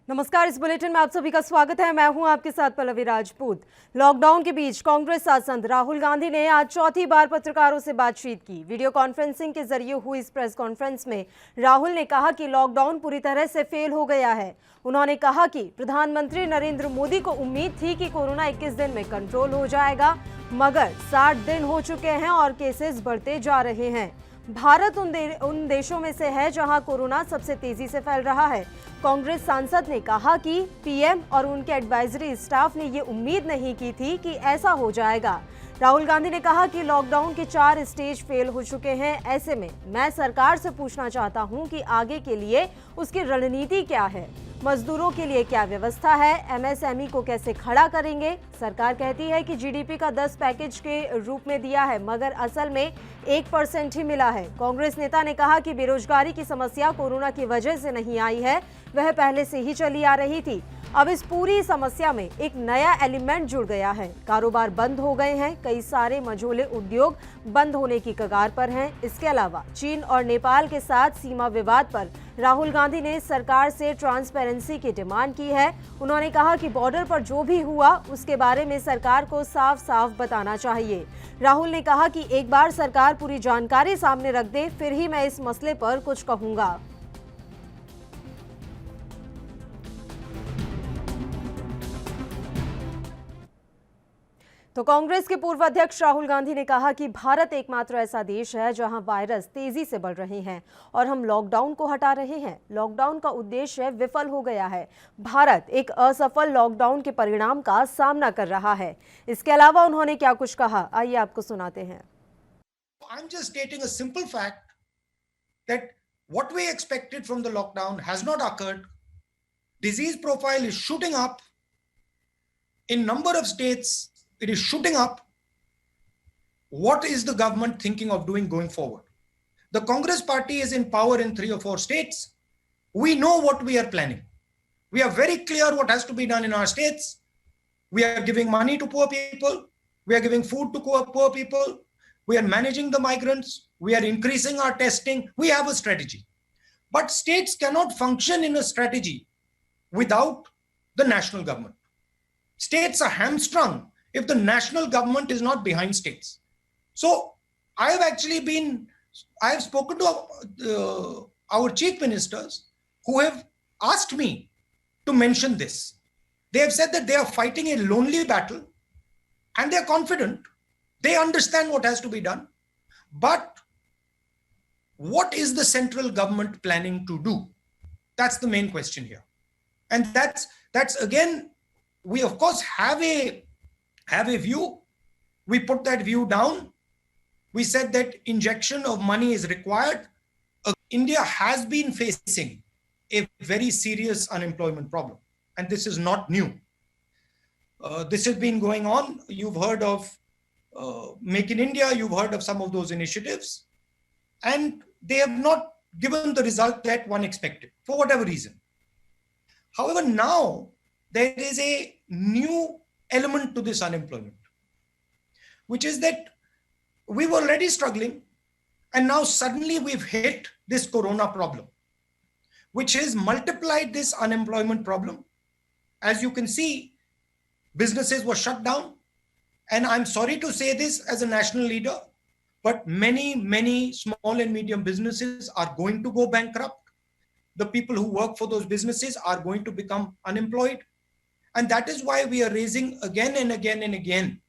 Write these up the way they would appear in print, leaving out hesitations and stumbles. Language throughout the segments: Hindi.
नमस्कार, इस बुलेटिन में आप सभी का स्वागत है। मैं हूं आपके साथ पल्लवी राजपूत। लॉकडाउन के बीच कांग्रेस सांसद राहुल गांधी ने आज चौथी बार पत्रकारों से बातचीत की। वीडियो कॉन्फ्रेंसिंग के जरिए हुई इस प्रेस कॉन्फ्रेंस में राहुल ने कहा कि लॉकडाउन पूरी तरह से फेल हो गया है। उन्होंने कहा कि प्रधानमंत्री नरेंद्र मोदी को उम्मीद थी कि कोरोना 21 दिन में कंट्रोल हो जाएगा, मगर 60 दिन हो चुके हैं और केसेस बढ़ते जा रहे हैं। भारत उन देशों में से है जहां कोरोना सबसे तेजी से फैल रहा है। कांग्रेस सांसद ने कहा कि पीएम और उनके एडवाइजरी स्टाफ ने ये उम्मीद नहीं की थी कि ऐसा हो जाएगा। राहुल गांधी ने कहा कि लॉकडाउन के 4 स्टेज फेल हो चुके हैं। ऐसे में मैं सरकार से पूछना चाहता हूं कि आगे के लिए उसकी रणनीति क्या है, मजदूरों के लिए क्या व्यवस्था है, एमएसएमई को कैसे खड़ा करेंगे। सरकार कहती है कि जीडीपी का 10 पैकेज के रूप में दिया है, मगर असल में 1% ही मिला है। कांग्रेस नेता ने कहा कि बेरोजगारी की समस्या कोरोना की वजह से नहीं आई है, वह पहले से ही चली आ रही थी। अब इस पूरी समस्या में एक नया एलिमेंट जुड़ गया है। कारोबार बंद हो गए हैं, कई सारे मझोले उद्योग बंद होने की कगार पर हैं। इसके अलावा चीन और नेपाल के साथ सीमा विवाद पर राहुल गांधी ने सरकार से ट्रांसपेरेंसी की डिमांड की है। उन्होंने कहा कि बॉर्डर पर जो भी हुआ उसके बारे में सरकार को साफ साफ बताना चाहिए। राहुल ने कहा कि एक बार सरकार पूरी जानकारी सामने रख दे, फिर ही मैं इस मसले पर कुछ कहूंगा। तो कांग्रेस के पूर्व अध्यक्ष राहुल गांधी ने कहा कि भारत एकमात्र ऐसा देश है जहां वायरस तेजी से बढ़ रहे हैं और हम लॉकडाउन को हटा रहे हैं। लॉकडाउन का उद्देश्य विफल हो गया है। भारत एक असफल लॉकडाउन के परिणाम का सामना कर रहा है। इसके अलावा उन्होंने क्या कुछ कहा, आइए आपको सुनाते हैं। I'm just stating a simple fact that what we expected from the lockdown has not occurred. Disease profile is shooting up. In number of states, it is shooting up. What is the government thinking of doing going forward? The Congress party is in power in 3 or 4 states. We know what we are planning. We are very clear what has to be done in our states. We are giving money to poor people. We are giving food to poor people. We are managing the migrants. We are increasing our testing. We have a strategy. But states cannot function in a strategy without the national government. States are hamstrung if the national government is not behind states. So I have spoken to our chief ministers who have asked me to mention this. They have said that they are fighting a lonely battle and they are confident. They understand what has to be done. But what is the central government planning to do? That's the main question here. And that's again, we of course have a view. We put that view down. We said that injection of money is required. India has been facing a very serious unemployment problem, and this is not new. This has been going on. You've heard of Make in India, you've heard of some of those initiatives, and they have not given the result that one expected for whatever reason. However, now there is a new element to this unemployment, which is that we were already struggling, and now suddenly we've hit this corona problem, which has multiplied this unemployment problem. As you can see, businesses were shut down. And I'm sorry to say this as a national leader, but many small and medium businesses are going to go bankrupt. The people who work for those businesses are going to become unemployed. And that is why we are raising again and again and again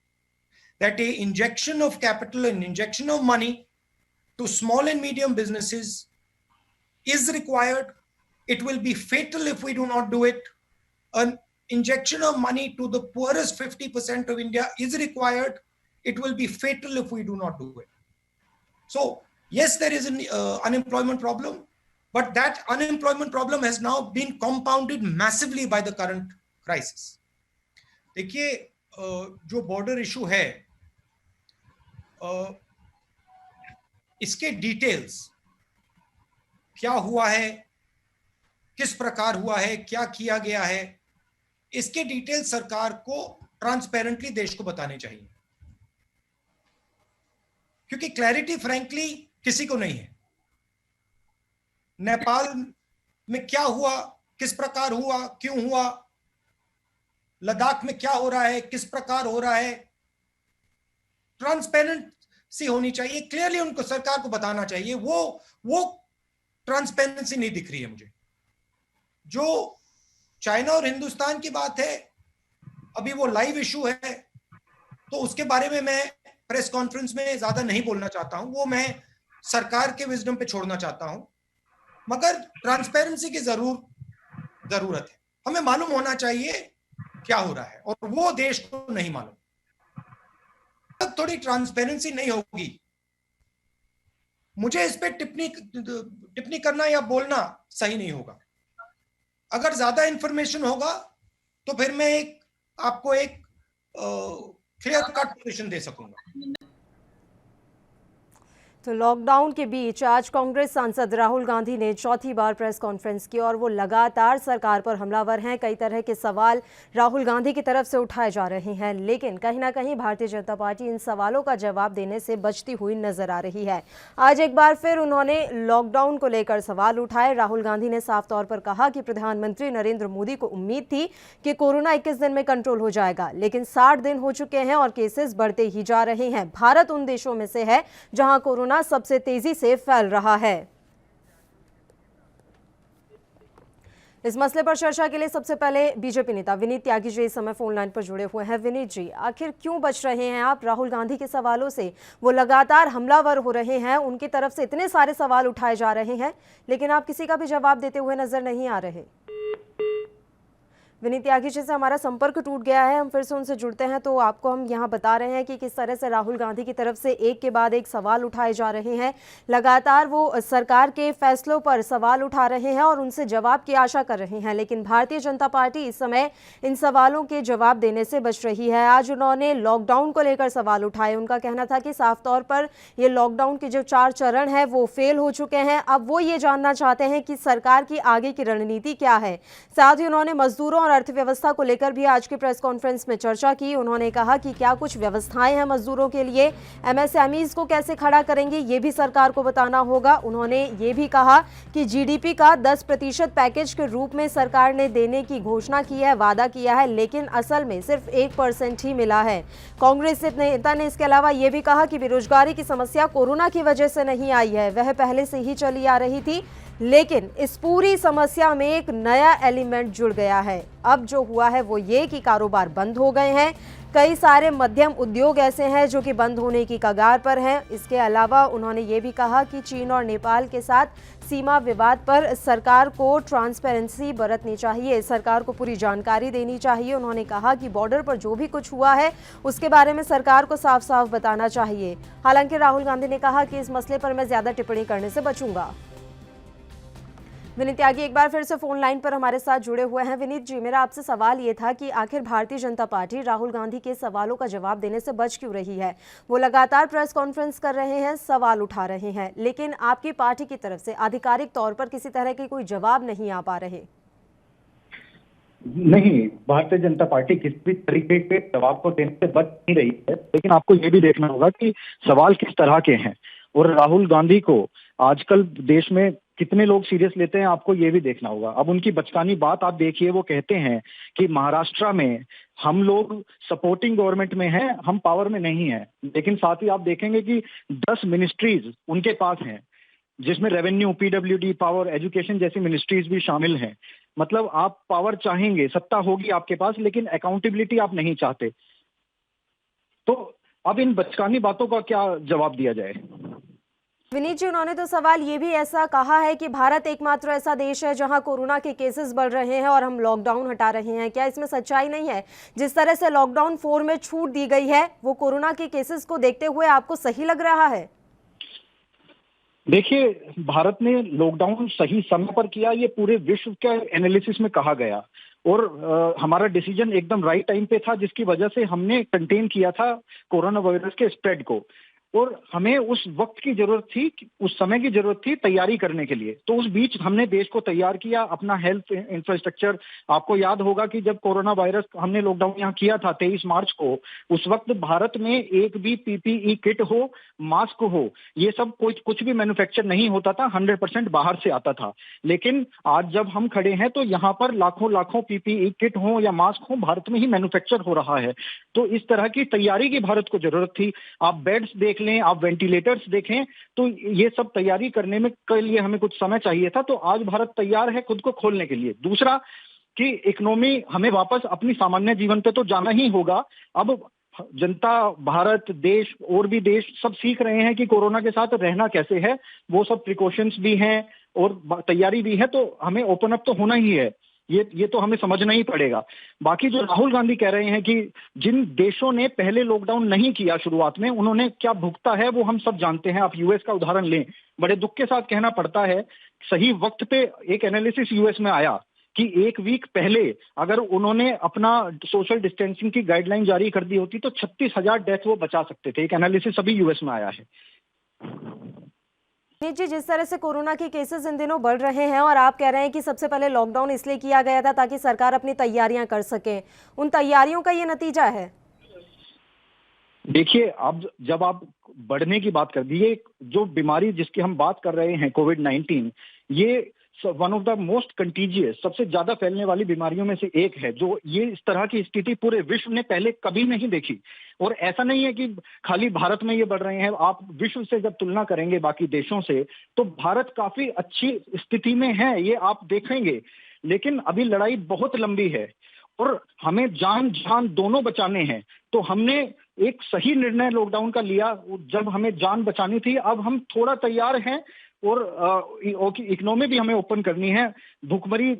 that a injection of capital and injection of money to small and medium businesses is required. It will be fatal if we do not do it. An injection of money to the poorest 50% of India is required. It will be fatal if we do not do it. So yes, there is an unemployment problem, but that unemployment problem has now been compounded massively by the current crisis. देखिए, जो बॉर्डर इशू है, इसके डिटेल्स क्या हुआ है, किस प्रकार हुआ है, क्या किया गया है, इसके डिटेल सरकार को ट्रांसपेरेंटली देश को बताने चाहिए, क्योंकि क्लैरिटी फ्रैंकली किसी को नहीं है। नेपाल में क्या हुआ किस प्रकार हुआ, क्यों हुआ, लद्दाख में क्या हो रहा है, किस प्रकार हो रहा है, ट्रांसपेरेंसी होनी चाहिए, क्लियरली उनको सरकार को बताना चाहिए। वो ट्रांसपेरेंसी नहीं दिख रही है मुझे। जो चाइना और हिंदुस्तान की बात है, अभी वो लाइव इशू है, तो उसके बारे में मैं प्रेस कॉन्फ्रेंस में ज्यादा नहीं बोलना चाहता हूं, वो मैं सरकार के विजडम पे छोड़ना चाहता हूं। मगर ट्रांसपेरेंसी की जरूरत है। हमें मालूम होना चाहिए क्या हो रहा है, और वो देश को नहीं मालूम। तब थोड़ी ट्रांसपेरेंसी नहीं होगी, मुझे इस पे टिप्पणी करना या बोलना सही नहीं होगा। अगर ज्यादा इंफॉर्मेशन होगा तो फिर मैं आपको एक क्लियर कट पोजीशन दे सकूंगा। तो लॉकडाउन के बीच आज कांग्रेस सांसद राहुल गांधी ने चौथी बार प्रेस कॉन्फ्रेंस की और वो लगातार सरकार पर हमलावर हैं। कई तरह के सवाल राहुल गांधी की तरफ से उठाए जा रहे हैं, लेकिन कहीं ना कहीं भारतीय जनता पार्टी इन सवालों का जवाब देने से बचती हुई नजर आ रही है। आज एक बार फिर उन्होंने लॉकडाउन को लेकर सवाल उठाए। राहुल गांधी ने साफ तौर पर कहा कि प्रधानमंत्री नरेंद्र मोदी को उम्मीद थी कि कोरोना 21 दिन में कंट्रोल हो जाएगा, लेकिन 60 दिन हो चुके हैं और केसेस बढ़ते ही जा रहे हैं। भारत उन देशों में से है जहां कोरोना सबसे तेजी से फैल रहा है। इस मसले पर चर्चा के लिए सबसे पहले बीजेपी नेता विनीत त्यागी जी इस समय फोन लाइन पर जुड़े हुए हैं। विनीत जी, आखिर क्यों बच रहे हैं आप राहुल गांधी के सवालों से? वो लगातार हमलावर हो रहे हैं, उनकी तरफ से इतने सारे सवाल उठाए जा रहे हैं, लेकिन आप किसी का भी जवाब देते हुए नजर नहीं आ रहे। विनीत त्यागी जी से हमारा संपर्क टूट गया है, हम फिर से उनसे जुड़ते हैं तो आपको हम यहाँ बता रहे हैं कि किस तरह से राहुल गांधी की तरफ से एक के बाद एक सवाल उठाए जा रहे हैं। लगातार वो सरकार के फैसलों पर सवाल उठा रहे हैं और उनसे जवाब की आशा कर रहे हैं, लेकिन भारतीय जनता पार्टी इस समय इन सवालों के जवाब देने से बच रही है। आज उन्होंने लॉकडाउन को लेकर सवाल उठाए। उनका कहना था कि साफ तौर पर ये लॉकडाउन के जो 4 चरण है वो फेल हो चुके हैं। अब वो ये जानना चाहते हैं कि सरकार की आगे की रणनीति क्या है। साथ ही उन्होंने मजदूरों और अर्थव्यवस्था को लेकर भी आज की प्रेस कॉन्फ्रेंस में चर्चा की। उन्होंने कहा कि क्या कुछ व्यवस्थाएं हैं मजदूरों के लिए, एमएसएमईज को कैसे खड़ा करेंगे ये भी सरकार को बताना होगा। उन्होंने ये भी कहा कि जीडीपी का 10% पैकेज के रूप में सरकार ने देने की घोषणा की है, वादा किया है, लेकिन असल में सिर्फ 1% ही मिला है। कांग्रेस नेता ने इसके अलावा ये भी कहा कि बेरोजगारी की समस्या कोरोना की वजह से नहीं आई है, वह पहले से ही चली आ रही थी, लेकिन इस पूरी समस्या में एक नया एलिमेंट जुड़ गया है। अब जो हुआ है वो ये कि कारोबार बंद हो गए हैं। कई सारे मध्यम उद्योग ऐसे हैं जो कि बंद होने की कगार पर हैं। इसके अलावा उन्होंने ये भी कहा कि चीन और नेपाल के साथ सीमा विवाद पर सरकार को ट्रांसपेरेंसी बरतनी चाहिए, सरकार को पूरी जानकारी देनी चाहिए। उन्होंने कहा कि बॉर्डर पर जो भी कुछ हुआ है उसके बारे में सरकार को साफ साफ बताना चाहिए। हालांकि राहुल गांधी ने कहा कि इस मसले पर मैं ज्यादा टिप्पणी करने से बचूंगा। विनीत त्यागी एक बार फिर से फोन लाइन पर हमारे साथ जुड़े हुए हैं। विनीत जी, मेरा आपसे सवाल ये था कि आखिर भारतीय जनता पार्टी राहुल गांधी के सवालों का जवाब देने से बच क्यों रही है? वो लगातार प्रेस कॉन्फ्रेंस कर रहे हैं, सवाल उठा रहे हैं, लेकिन आपकी पार्टी की तरफ से आधिकारिक तौर पर किसी तरह के कोई जवाब नहीं आ पा रहे। नहीं, भारतीय जनता पार्टी किसी भी तरीके के जवाब को देने से बच नहीं रही है, लेकिन आपको ये भी देखना होगा कि सवाल किस तरह के हैं और राहुल गांधी को आजकल देश में कितने लोग सीरियस लेते हैं, आपको ये भी देखना होगा। अब उनकी बचकानी बात आप देखिए, वो कहते हैं कि महाराष्ट्र में हम लोग सपोर्टिंग गवर्नमेंट में हैं, हम पावर में नहीं हैं, लेकिन साथ ही आप देखेंगे कि 10 मिनिस्ट्रीज उनके पास हैं, जिसमें रेवेन्यू, पीडब्ल्यूडी, पावर, एजुकेशन जैसी मिनिस्ट्रीज भी शामिल हैं। मतलब आप पावर चाहेंगे, सत्ता होगी आपके पास, लेकिन अकाउंटेबिलिटी आप नहीं चाहते। तो अब इन बचकानी बातों का क्या जवाब दिया जाए? विनीत जी, उन्होंने तो सवाल ये भी ऐसा कहा है कि भारत एकमात्र ऐसा देश है जहां कोरोना के केसेस बढ़ रहे हैं और हम लॉकडाउन हटा रहे हैं। क्या इसमें सच्चाई नहीं है? जिस तरह से लॉकडाउन 4 में छूट दी गई है, वो कोरोना के केसेस को देखते हुए आपको सही लग रहा है? देखिए, भारत ने लॉकडाउन सही समय पर किया, ये पूरे विश्व के एनालिसिस में कहा गया, और हमारा डिसीजन एकदम राइट टाइम पे था, जिसकी वजह से हमने कंटेन किया था कोरोना वायरस के स्प्रेड को। और हमें उस वक्त की जरूरत थी, उस समय की जरूरत थी तैयारी करने के लिए। तो उस बीच हमने देश को तैयार किया, अपना हेल्थ इंफ्रास्ट्रक्चर। आपको याद होगा कि जब कोरोना वायरस हमने लॉकडाउन यहाँ किया था 23 मार्च को, उस वक्त भारत में एक भी पीपीई किट हो, मास्क हो, ये सब कुछ भी मैन्युफैक्चर नहीं होता था, 100% बाहर से आता था। लेकिन आज जब हम खड़े हैं तो यहाँ पर लाखों लाखों पीपीई किट हो या मास्क हो, भारत में ही मैन्युफैक्चर हो रहा है। तो इस तरह की तैयारी की भारत को जरूरत थी। आप बेड्स देख लें, आप वेंटिलेटर्स देखें, तो ये सब तैयारी करने में के लिए हमें कुछ समय चाहिए था। तो आज भारत तैयार है खुद को खोलने के लिए। दूसरा कि इकोनॉमी, हमें वापस अपनी सामान्य जीवन पे तो जाना ही होगा। अब जनता, भारत देश और भी देश सब सीख रहे हैं कि कोरोना के साथ रहना कैसे है। वो सब प्रिकॉशंस भी हैं और तैयारी भी है, तो हमें ओपन अप तो होना ही है। ये तो हमें समझना ही पड़ेगा। बाकी जो राहुल गांधी कह रहे हैं कि जिन देशों ने पहले लॉकडाउन नहीं किया शुरुआत में, उन्होंने क्या भुगता है वो हम सब जानते हैं। आप यूएस का उदाहरण लें, बड़े दुख के साथ कहना पड़ता है, सही वक्त पे एक एनालिसिस यूएस में आया कि एक वीक पहले अगर उन्होंने अपना सोशल डिस्टेंसिंग की गाइडलाइन जारी कर दी होती तो 36,000 डेथ वो बचा सकते थे। एक एनालिसिस अभी यूएस में आया है। जी, जिस तरह से कोरोना के केसेस इन दिनों बढ़ रहे हैं और आप कह रहे हैं कि सबसे पहले लॉकडाउन इसलिए किया गया था ताकि सरकार अपनी तैयारियां कर सके, उन तैयारियों का ये नतीजा है? देखिए, अब जब आप बढ़ने की बात कर दी, ये जो बीमारी जिसकी हम बात कर रहे हैं कोविड-19, ये one of the most contiguous, सबसे ज्यादा फैलने वाली बीमारियों में से एक है। जो ये इस तरह की स्थिति पूरे विश्व ने पहले कभी नहीं देखी। और ऐसा नहीं है कि खाली भारत में ये बढ़ रहे हैं। आप विश्व से जब तुलना करेंगे बाकी देशों से, तो भारत काफी अच्छी स्थिति में है, ये आप देखेंगे। लेकिन अभी लड़ाई बहुत लंबी है और हमें जान जान दोनों बचाने हैं। तो हमने एक सही निर्णय लॉकडाउन का लिया जब हमें जान बचानी थी। अब हम थोड़ा तैयार हैं और इकोनॉमी भी हमें ओपन करनी है। भुखमरी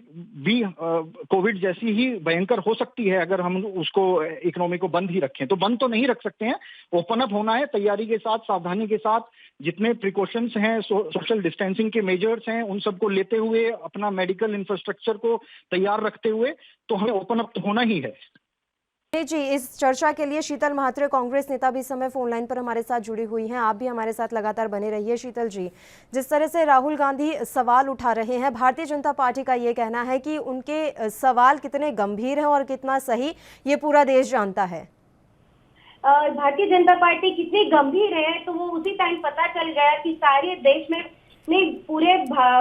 भी कोविड जैसी ही भयंकर हो सकती है अगर हम उसको, इकोनॉमी को बंद ही रखें। तो बंद तो नहीं रख सकते हैं, ओपन अप होना है तैयारी के साथ, सावधानी के साथ। जितने प्रिकॉशंस हैं, सोशल डिस्टेंसिंग के मेजर्स हैं, उन सबको लेते हुए, अपना मेडिकल इंफ्रास्ट्रक्चर को तैयार रखते हुए, तो हमें ओपन अप तो होना ही है। जी, इस चर्चा के लिए शीतल म्हात्रे, कांग्रेस नेता, भी इस समय फोन लाइन पर हमारे साथ जुड़ी हुई हैं। आप भी हमारे साथ लगातार बने रहिए। शीतल जी, जिस तरह से राहुल गांधी सवाल उठा रहे हैं, भारतीय जनता पार्टी का ये कहना है कि उनके सवाल कितने गंभीर हैं और कितना सही, ये पूरा देश जानता है। भारतीय जनता पार्टी कितनी गंभीर है तो वो उसी टाइम पता चल गया कि सारे देश में, नहीं पूरे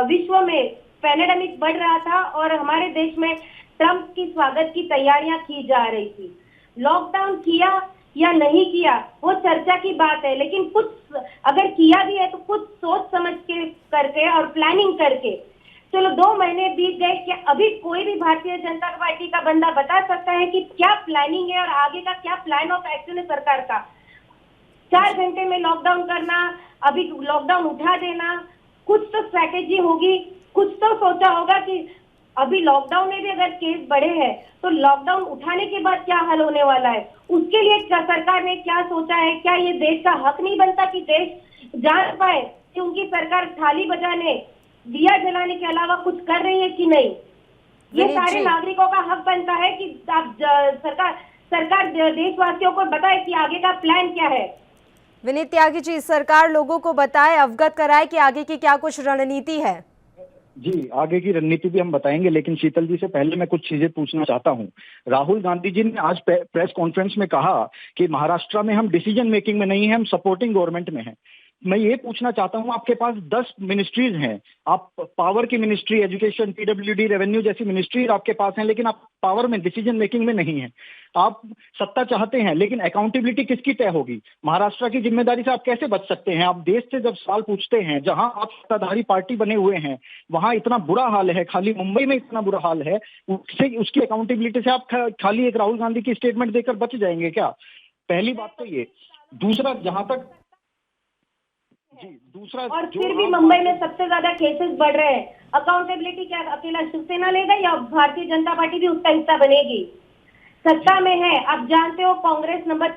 विश्व में पैंडेमिक बढ़ रहा था और हमारे देश में ट्रंप की स्वागत की तैयारियां की जा रही थी। लॉकडाउन किया या नहीं किया वो चर्चा की बात है, लेकिन कुछ अगर किया भी है तो कुछ सोच समझ के करके और प्लानिंग करके। चलो 2 महीने बीत गए, कि अभी कोई भी भारतीय जनता पार्टी का बंदा बता सकता है कि क्या प्लानिंग है और आगे का क्या प्लान ऑफ एक्शन है सरकार का? 4 घंटे में लॉकडाउन करना, अभी लॉकडाउन उठा देना, कुछ तो स्ट्रैटेजी होगी, कुछ तो सोचा होगा कि अभी लॉकडाउन में भी अगर केस बढ़े हैं तो लॉकडाउन उठाने के बाद क्या हल होने वाला है, उसके लिए सरकार ने क्या सोचा है? क्या ये देश का हक नहीं बनता कि देश जान पाए कि उनकी सरकार थाली बजाने, दिया जलाने के अलावा कुछ कर रही है कि नहीं? ये सारे नागरिकों का हक बनता है कि सरकार देशवासियों को बताए कि आगे का प्लान क्या है। विनीत त्यागी जी, सरकार लोगों को बताए, अवगत कराए कि आगे की क्या कुछ रणनीति है। जी, आगे की रणनीति भी हम बताएंगे, लेकिन शीतल जी से पहले मैं कुछ चीजें पूछना चाहता हूं। राहुल गांधी जी ने आज प्रेस कॉन्फ्रेंस में कहा कि महाराष्ट्र में हम डिसीजन मेकिंग में नहीं है, हम सपोर्टिंग गवर्नमेंट में हैं। मैं ये पूछना चाहता हूं, आपके पास 10 मिनिस्ट्रीज हैं, आप पावर की मिनिस्ट्री, एजुकेशन, पीडब्ल्यूडी, रेवेन्यू जैसी मिनिस्ट्रीज आपके पास हैं, लेकिन आप पावर में, डिसीजन मेकिंग में नहीं है। आप सत्ता चाहते हैं, लेकिन अकाउंटेबिलिटी किसकी तय होगी? महाराष्ट्र की जिम्मेदारी से आप कैसे बच सकते हैं? आप देश से जब सवाल पूछते हैं, जहां आप सत्ताधारी पार्टी बने हुए हैं, वहां इतना बुरा हाल है, खाली मुंबई में इतना बुरा हाल है, उसकी अकाउंटेबिलिटी से आप खाली एक राहुल गांधी की स्टेटमेंट देकर बच जाएंगे क्या? पहली बात तो ये। दूसरा, जहां तक दूसरा, और फिर भी मुंबई में सबसे ज्यादा केसेस बढ़ रहे हैं, अकाउंटेबिलिटी क्या अकेला शिवसेना लेगा या भारतीय जनता पार्टी भी उसका हिस्सा बनेगी? सत्ता में है, आप जानते हो कांग्रेस नंबर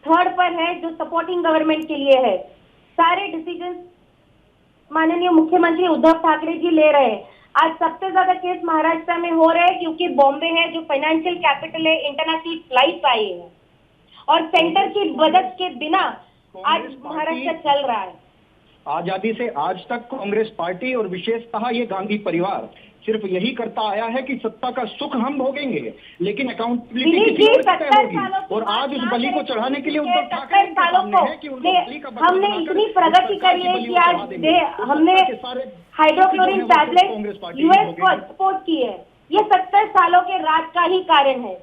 3 पर है जो सपोर्टिंग गवर्नमेंट के लिए है। सारे डिसीजन माननीय मुख्यमंत्री उद्धव ठाकरे जी ले रहे हैं। आज सबसे ज्यादा केस महाराष्ट्र में हो रहे हैं क्योंकि बॉम्बे है जो फाइनेंशियल कैपिटल है, इंटरनेशनल फ्लाइट आई है और सेंटर की बजट के बिना आज महाराष्ट्र चल रहा है। आजादी से आज तक कांग्रेस पार्टी और विशेषतः ये गांधी परिवार सिर्फ यही करता आया है कि सत्ता का सुख हम भोगेंगे, लेकिन अकाउंटेबिलिटी किसी और की तय होगी। और आज उस बलि को चढ़ाने के लिए उद्धव ठाकरे के सामने है कि उनको बलि का बकरा हमने बनाकर इतनी प्रगति करी है कि आज हमने हाइड्रोक्लोरिन टैबलेट यूएस को एक्सपोर्ट की है। ये 70 सालों के राज का ही कारण है।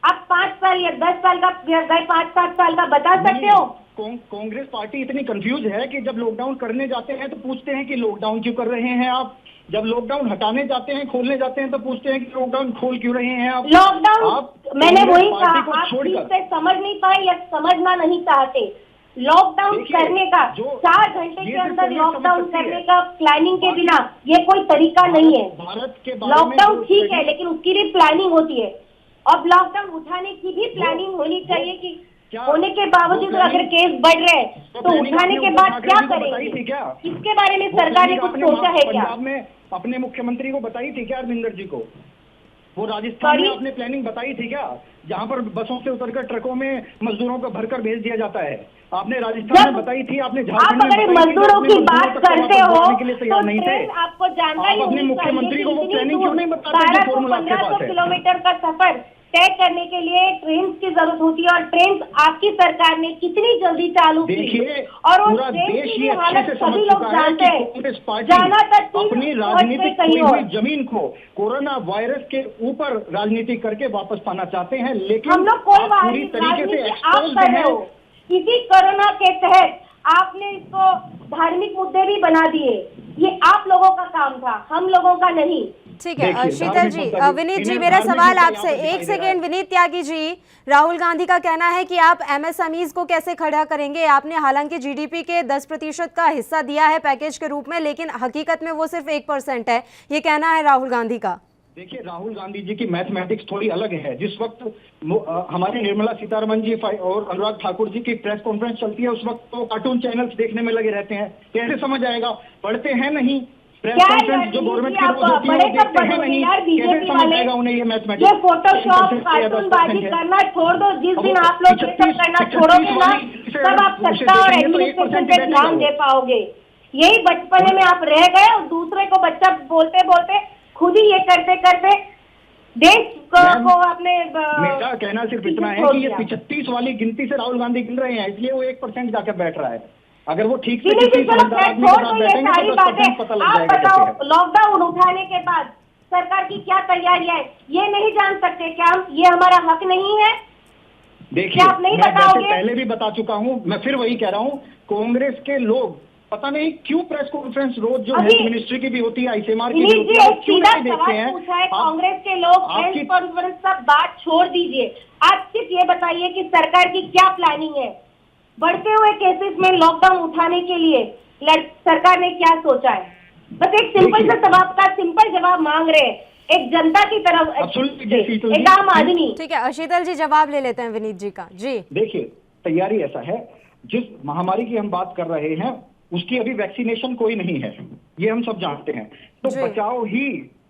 आप 5 साल या 10 साल का या 5-7 साल का बता सकते हो? कांग्रेस पार्टी इतनी कंफ्यूज है कि जब लॉकडाउन करने जाते हैं तो पूछते हैं कि लॉकडाउन क्यों कर रहे हैं आप, जब लॉकडाउन हटाने जाते हैं, खोलने जाते हैं तो पूछते हैं कि लॉकडाउन खोल क्यों रहे हैं आप। लॉकडाउन मैंने वही कहा, आप ठीक से समझ नहीं पाए या समझना नहीं चाहते। लॉकडाउन करने का 4 घंटे के अंदर लॉकडाउन करने का प्लानिंग के बिना ये कोई तरीका नहीं है। भारत के लॉकडाउन ठीक है, लेकिन उसकी भी प्लानिंग होती है। अब लॉकडाउन उठाने की भी प्लानिंग होनी चाहिए कि होने के बावजूद अगर केस बढ़ रहे हैं तो उठाने के बाद क्या करेंगे, इसके बारे में सरकार ने कुछ सोचा है क्या? पंजाब में अपने मुख्यमंत्री को बताई थी क्या, अरविंदर जी को? वो राजस्थान में अपने प्लानिंग बताई थी क्या, जहां पर बसों से उतरकर ट्रकों में मजदूरों को भरकर भेज दिया जाता है? आपने राजस्थान में बताई थी, आपने झारखंड में बताई थी? मजदूरों की बात करते हो तो नहीं थे आपको जानकारी अपने मुख्यमंत्री को वो प्लानिंग क्यों नहीं बताते? 1200-1500 किलोमीटर का सफर तय करने के लिए ट्रेन की जरूरत होती है और ट्रेन आपकी सरकार ने कितनी जल्दी चालू की। और उस ट्रेन की भी हालत सभी लोग जानते हैं। जाना तक अपनी राजनीतिक खोई हुई जमीन को कोरोना वायरस के ऊपर राजनीति करके वापस पाना चाहते हैं, लेकिन हम लोग कोई पूरी तरीके से आप कर रहे हो। इसी कोरोना के तहत आपने इसको धार्मिक मुद्दे भी बना दिए। ये आप लोगों का काम था, हम लोगों का नहीं। ठीक है शीतल जी, विनीत जी, मेरा सवाल आपसे, एक सेकेंड विनीत त्यागी जी, राहुल गांधी का कहना है कि आप एमएसएमईज को कैसे खड़ा करेंगे? आपने हालांकि जीडीपी के 10% का हिस्सा दिया है पैकेज के रूप में, लेकिन हकीकत में वो सिर्फ 1% है, ये कहना है राहुल गांधी का। देखिए, राहुल गांधी जी की मैथमेटिक्स थोड़ी अलग है। जिस वक्त हमारी निर्मला सीतारमण जी और अनुराग ठाकुर जी की प्रेस कॉन्फ्रेंस चलती है, उस वक्त तो कार्टून चैनल्स देखने में लगे रहते हैं। कैसे समझ आएगा? पढ़ते हैं नहीं प्रेस कॉन्फ्रेंस जो गवर्नमेंट की रोज होती है, वो देखते हैं नहीं, कैसे समझ आएगा उन्हें ये मैथमेटिक्स? ये फोटोशॉप कार्टूनबाजी करना छोड़ दो। जिस दिन आप लोग ये सब करना छोड़ोगे ना, तब आप सत्ता और एडमिनिस्ट्रेशन पे ध्यान दे पाओगे। यही बचपने में आप रह गए और दूसरे को बच्चा बोलते बोलते खुद ही ये करते करते देश को अपने। मेरा कहना सिर्फ इतना है कि ये 35 वाली गिनती से राहुल गांधी गिन रहे हैं, इसलिए वो 1% जाकर बैठ रहा है। अगर वो ठीक से किसी समझदार आदमी के साथ बैठेंगे तो 10% पता लग जाएगा। आप बताओ, लॉकडाउन उठाने के बाद सरकार की क्या तैयारियां है, ये नहीं जान सकते क्या हम? ये हमारा हक नहीं है? देखिए, आप नहीं बताओगे? पहले भी बता चुका हूँ, मैं फिर वही कह रहा हूँ, कांग्रेस के लोग पता नहीं क्यों प्रेस कॉन्फ्रेंस रोज जो हेल्थ मिनिस्ट्री की भी होती है, आईसीएमआर की भी होती है, क्यों नहीं देखते हैं? कांग्रेस के लोग प्रेस कॉन्फ्रेंस सब बात छोड़ दीजिए, आप सिर्फ ये बताइए कि सरकार की क्या प्लानिंग है बढ़ते हुए केसेस में लॉकडाउन उठाने के लिए? सरकार ने क्या सोचा है? बस एक सिंपल सा सवाल का सिंपल जवाब मांग रहे हैं, एक जनता की तरफ, एक आम आदमी। ठीक है, शीतल जी जवाब ले लेते हैं विनीत जी का। जी देखिए, तैयारी ऐसा है, जिस महामारी की हम बात कर रहे हैं उसकी अभी वैक्सीनेशन कोई नहीं है, ये हम सब जानते हैं। तो बचाव ही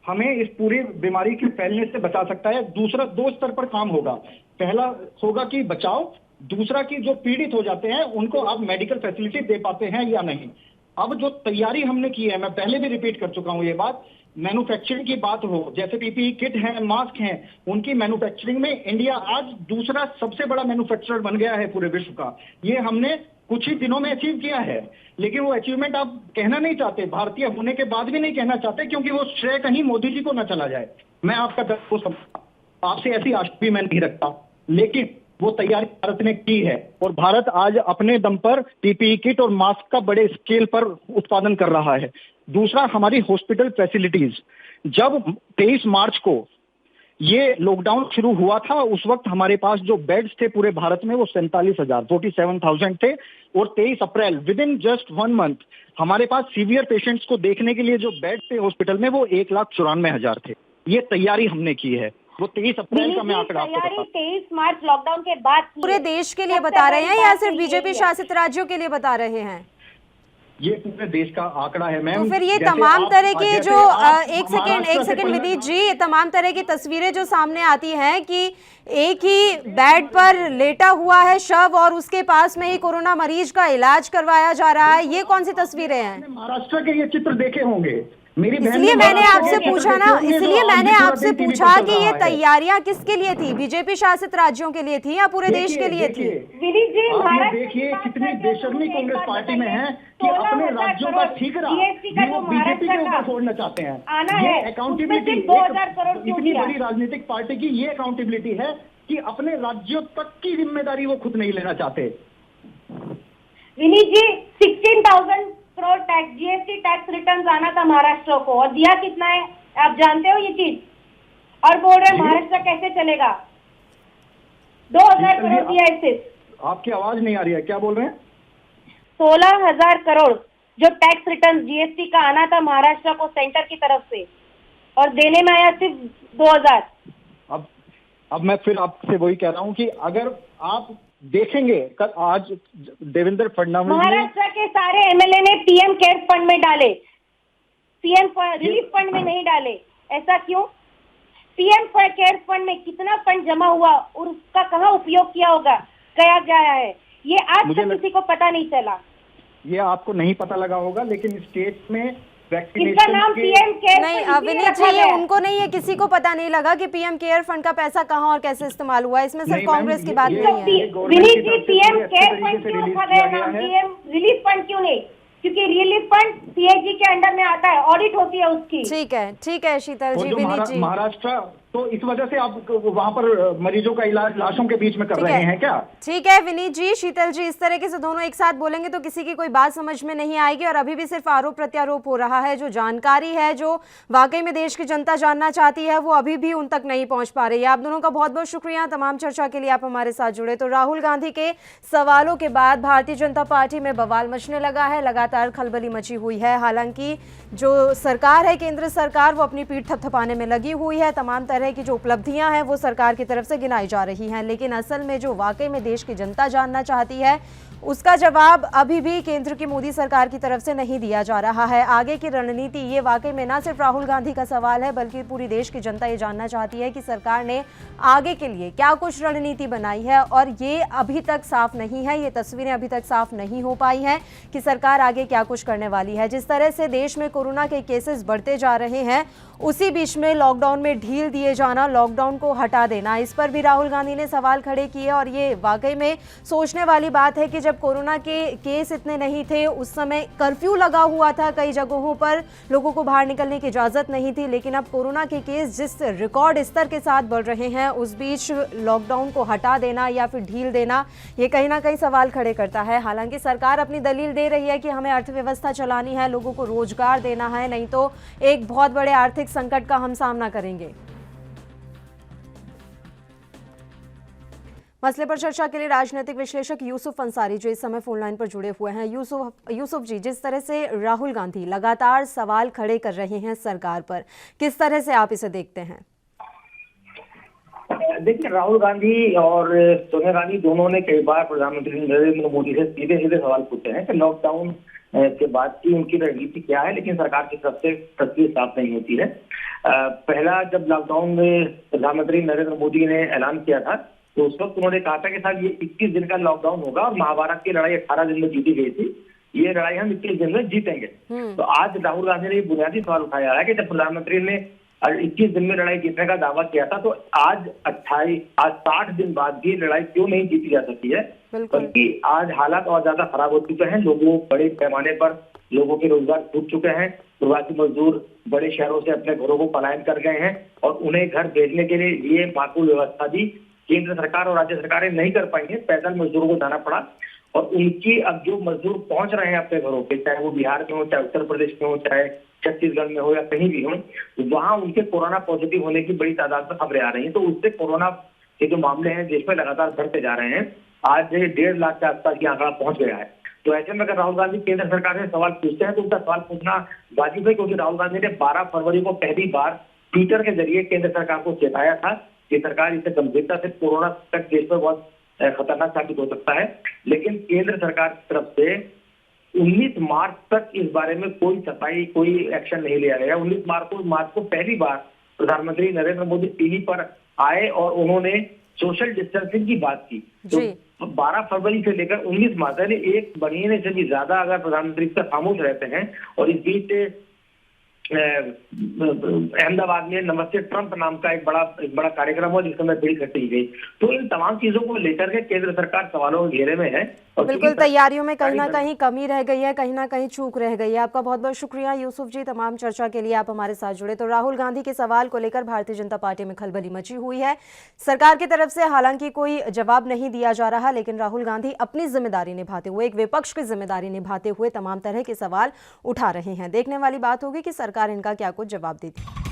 हमें इस पूरी बीमारी के फैलने से बचा सकता है। दूसरा, 2 स्तर पर काम होगा। पहला होगा कि बचाव, दूसरा कि जो पीड़ित हो जाते हैं उनको आप मेडिकल फैसिलिटी दे पाते हैं या नहीं। अब जो तैयारी हमने की है, मैं पहले भी रिपीट कर चुका हूं ये बात, मैन्युफैक्चरिंग की बात हो, जैसे पीपीई किट है, मास्क हैं, उनकी मैन्युफैक्चरिंग में इंडिया आज दूसरा सबसे बड़ा मैन्युफैक्चरर बन गया है पूरे विश्व का। ये हमने कुछ ही दिनों में अचीव किया है, लेकिन वो अचीवमेंट आप कहना नहीं चाहते, भारतीय होने के बाद भी नहीं कहना चाहते, क्योंकि वो श्रेय कहीं मोदी जी को ना चला जाए। मैं आपका आपसे ऐसी आशा भी मैं नहीं रखता, लेकिन वो तैयारी भारत ने की है और भारत आज अपने दम पर पीपीई किट और मास्क का बड़े स्केल पर उत्पादन कर रहा है। दूसरा, हमारी हॉस्पिटल फैसिलिटीज, जब 23 मार्च को ये लॉकडाउन शुरू हुआ था, उस वक्त हमारे पास जो बेड्स थे पूरे भारत में वो 47,000 थे, और 23 अप्रैल विद इन जस्ट 1 मंथ हमारे पास सीवियर पेशेंट्स को देखने के लिए जो बेड थे हॉस्पिटल में वो 1,94,000 थे। ये तैयारी हमने की है, वो 23 अप्रैल का मैं आंकड़ा आपको बताता हूं। 23 मार्च लॉकडाउन के बाद पूरे देश के लिए बता रहे हैं या सिर्फ बीजेपी शासित राज्यों के लिए बता रहे हैं? ये पूरे देश का आंकड़ा है मैम। तो फिर ये जैसे तमाम आप- तरह की जैसे जो आप एक महाराष्ट्र से सेकंड पहले- विनीत जी, ये तमाम तरह की तस्वीरें जो सामने आती हैं कि एक ही बेड पर लेटा हुआ है शव और उसके पास में ही कोरोना मरीज का इलाज करवाया जा रहा है, ये कौन सी तस्वीरें हैं? आपने महाराष्ट्र के ये चित्र देखे होंगे, मेरी बहन इसलिए ने मैंने महाराष्ट्र आपसे के चित्र पूछा देखे ना, होंगे, इसलिए जो मैंने आज भी पूरा आपसे दिन टीवी पूछा पर चल कि ये रहा है। तैयारियां किसके लिए थी? बीजेपी शासित राज्यों के लिए थी या पूरे देश के लिए थी? विनीत जी, आप ये महाराष्ट्र देखिए की बात कितनी करते हैं, बेशर्मी मुझे एक कांग्रेस बात पार्टी में बताइए, है कि अपने 16,000 राज्यों का करोड़ ठीकरा GST का वो जो बीजेपी के महाराष्ट्र ऊपर का छोड़ना चाहते हैं। आना ये है, अकाउंटेबिलिटी, उसमें सिर्फ 2,000 करोड़ क्यों इतनी किया? बड़ी राजनीतिक पार्टी की ये अकाउंटेबिलिटी है कि अपने राज्यों तक की जिम्मेदारी वो खुद नहीं लेना चाहते। विनीत जी, 16,000 crore tax GST tax return आना था महाराष्ट्र को, और दिया कितना है आप जानते हो ये चीज? और बोल रहे हैं जी। महाराष्ट्र कैसे चलेगा? 2,000 जी, करोड़ दिया है सिर्फ। आपकी आवाज नहीं आ रही है, क्या बोल रहे हैं? 16,000 करोड़ जो टैक्स रिटर्न GST का आना था महाराष्ट्र को सेंटर की तरफ से, और देने में आया सिर्फ 2,000। अब मैं फिर आपसे वही कह रहा हूं कि अगर आप देखेंगे कल आज देवेंद्र फडणवीस ने महाराष्ट्र के सारे MLA ने PM केयर्स फंड में डाले, CM रिलीफ फंड में नहीं डाले, ऐसा क्यों? PM केयर्स फंड में कितना फंड जमा हुआ और उसका कहाँ उपयोग किया गया है, ये आज तक किसी को पता नहीं चला। ये आपको नहीं पता लगा होगा, लेकिन स्टेट में इसका वैक्सीनेशन नाम के PM केयर्स नहीं फंड विनीत इसलिए जी, रखा ये गया। उनको नहीं है, किसी को पता नहीं लगा कि पीएम केयर फंड का पैसा कहां और कैसे इस्तेमाल हुआ है, इसमें सिर्फ नहीं, मैम, कांग्रेस की बात ये- नहीं है। ये गवर्नमेंट विनीत की जी, तरफ से PM पूरे अच्छे केयर तरीके फंड से क्यों रिलीज रखा किया गया गया नाम? है। PM रिलीफ फंड क्यों नहीं? क्योंकि रिलीफ फंड CAG के अंडर में आता है, ऑडिट होती है उसकी। ठीक है शीतल और जी, जो विनीत जी, महाराष्ट्र, तो इस वजह से आप वहां पर मरीजों का इलाज लाशों के बीच में कर ठीक रहे है। हैं क्या? ठीक है विनीत जी, शीतल जी, इस तरीके से दोनों एक साथ बोलेंगे तो किसी की कोई बात समझ में नहीं आएगी, और अभी भी सिर्फ आरोप प्रत्यारोप हो रहा है। जो जानकारी है, जो वाकई में देश की जनता जानना चाहती है, वो अभी भी उन तक नहीं पहुंच पा रही है। आप दोनों का बहुत बहुत शुक्रिया तमाम चर्चा के लिए, आप हमारे साथ जुड़े। तो राहुल गांधी के सवालों के बाद भारतीय जनता पार्टी में बवाल मचने लगा है, लगातार खलबली मची हुई है। हालांकि जो सरकार है, केंद्र सरकार, वो अपनी पीठ थपथपाने में लगी हुई है। तमाम तरह की जो उपलब्धियां हैं वो सरकार की तरफ से गिनाई जा रही हैं, लेकिन असल में जो वाकई में देश की जनता जानना चाहती है, उसका जवाब अभी भी केंद्र की मोदी सरकार की तरफ से नहीं दिया जा रहा है। आगे की रणनीति, ये वाकई में ना सिर्फ राहुल गांधी का सवाल है, बल्कि पूरी देश की जनता ये जानना चाहती है कि सरकार ने आगे के लिए क्या कुछ रणनीति बनाई है, और ये अभी तक साफ नहीं है, ये तस्वीरें अभी तक साफ नहीं हो पाई हैं कि सरकार आगे क्या कुछ करने वाली है। जिस तरह से देश में कोरोना के केसेस बढ़ते जा रहे हैं, उसी बीच में लॉकडाउन में ढील दिए जाना, लॉकडाउन को हटा देना, इस पर भी राहुल गांधी ने सवाल खड़े किए। और ये वाकई में सोचने वाली बात है कि जब कोरोना के केस इतने नहीं थे, उस समय कर्फ्यू लगा हुआ था, कई जगहों पर लोगों को बाहर निकलने की इजाजत नहीं थी, लेकिन अब कोरोना के केस जिस रिकॉर्ड स्तर के साथ बढ़ रहे हैं, उस बीच लॉकडाउन को हटा देना या फिर ढील देना, ये कहीं ना कहीं सवाल खड़े करता है। हालांकि सरकार अपनी दलील दे रही है कि हमें अर्थव्यवस्था चलानी है, लोगों को रोजगार देना है, नहीं तो एक बहुत बड़े आर्थिक संकट का हम सामना करेंगे। मसले पर चर्चा के लिए राजनीतिक विश्लेषक यूसुफ अंसारी जो इस समय फोन लाइन पर जुड़े हुए हैं। यूसुफ जी, जिस तरह से राहुल गांधी लगातार सवाल खड़े कर रहे हैं सरकार पर, किस तरह से आप इसे देखते हैं? देखिए, राहुल गांधी और सोनिया गांधी दोनों ने कई बार प्रधानमंत्री नरेंद्र मोदी से सीधे सीधे सवाल पूछे हैं कि लॉकडाउन के बाद की उनकी रणनीति क्या है, लेकिन सरकार की तरफ से तस्वीर साफ नहीं होती है। पहला जब लॉकडाउन में प्रधानमंत्री नरेंद्र मोदी ने ऐलान किया था, तो उस वक्त उन्होंने कहा था कि साहब ये 21 दिन का लॉकडाउन होगा, और महाभारत की लड़ाई 18 दिन में जीती गई थी, ये लड़ाई हम 21 दिन में जीतेंगे। तो आज राहुल गांधी ने ये बुनियादी सवाल उठाया है कि जब प्रधानमंत्री ने 21 दिन में लड़ाई जीतने का दावा किया था, तो आज 60 दिन बाद भी लड़ाई क्यों नहीं जीती जा सकती है? बल्कि आज हालात और ज्यादा खराब हो चुके हैं। लोगों बड़े पैमाने पर लोगों के रोजगार छूट चुके हैं, प्रवासी मजदूर बड़े शहरों से अपने घरों को पलायन कर गए हैं, और उन्हें घर भेजने के लिए माकूल व्यवस्था भी केंद्र सरकार और राज्य सरकारें नहीं कर पाई है। पैदल मजदूरों को जाना पड़ा, और उनकी अब जो मजदूर पहुंच रहे हैं अपने घरों पे, चाहे वो बिहार में हो, चाहे उत्तर प्रदेश में हो, चाहे छत्तीसगढ़ में हो, या कहीं भी हो, वहां उनके कोरोना पॉजिटिव होने की बड़ी तादाद में खबरें आ रही हैं। तो उससे कोरोना के जो मामले हैं देश में लगातार बढ़ते जा रहे हैं। आज 1.5 लाख के आसपास ये आंकड़ा पहुंच गया है। तो ऐसे में अगर राहुल गांधी केंद्र सरकार से सवाल पूछते हैं, तो उनका सवाल पूछना वाजिब है, क्योंकि राहुल गांधी ने 12 फरवरी को पहली बार ट्विटर के जरिए केंद्र सरकार को चेताया था कि सरकार इसे गंभीरता से, कोरोना तक देश में बहुत खतरनाक साबित हो सकता है। लेकिन केंद्र सरकार की तरफ से 19 मार्च तक इस बारे में कोई सफाई, कोई एक्शन नहीं लिया गया। 19 मार्च को पहली बार प्रधानमंत्री नरेंद्र मोदी टीवी पर आए और उन्होंने सोशल डिस्टेंसिंग की बात की। तो 12 फरवरी से लेकर 19 मार्च, यानी 1 महीने से भी ज्यादा अगर प्रधानमंत्री इस पर खामोश रहते हैं, और इस बीच अहमदाबाद में नमस्ते ट्रंप नाम का एक बड़ा कार्यक्रम हुआ जिसमें भीड़ इकट्ठी की गई। तो इन तमाम चीजों को लेकर के केंद्र सरकार सवालों के घेरे में है। और बिल्कुल, तैयारियों में कहीं ना कहीं कमी रह गई है, कहीं ना कहीं चूक रह गई है। आपका बहुत बहुत शुक्रिया यूसुफ जी, तमाम चर्चा के लिए आप हमारे साथ जुड़े। तो राहुल गांधी के सवाल को लेकर भारतीय जनता पार्टी में खलबली मची हुई है। सरकार की तरफ से हालांकि कोई जवाब नहीं दिया जा रहा, लेकिन राहुल गांधी अपनी जिम्मेदारी निभाते हुए, एक विपक्ष की जिम्मेदारी निभाते हुए तमाम तरह के सवाल उठा रहे हैं। देखने वाली बात होगी कि सरकार इनका क्या कुछ जवाब देती है।